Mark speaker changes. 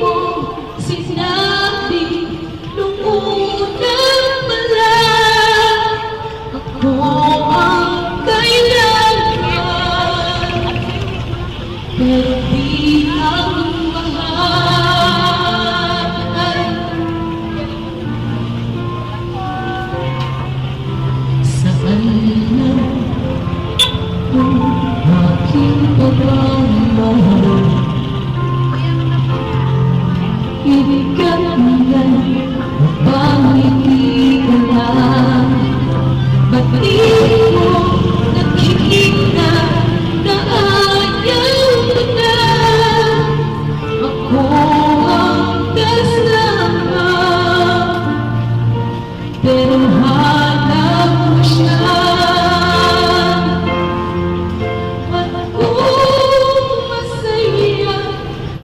Speaker 1: mo sinabi nung una pa lang ako ang kailangan, pero di ang mahal. Saan na ang aking pagmamahal? Ibigan yan, bakit di ka lang? Ba't di mo nakikita na ayaw mo na ako?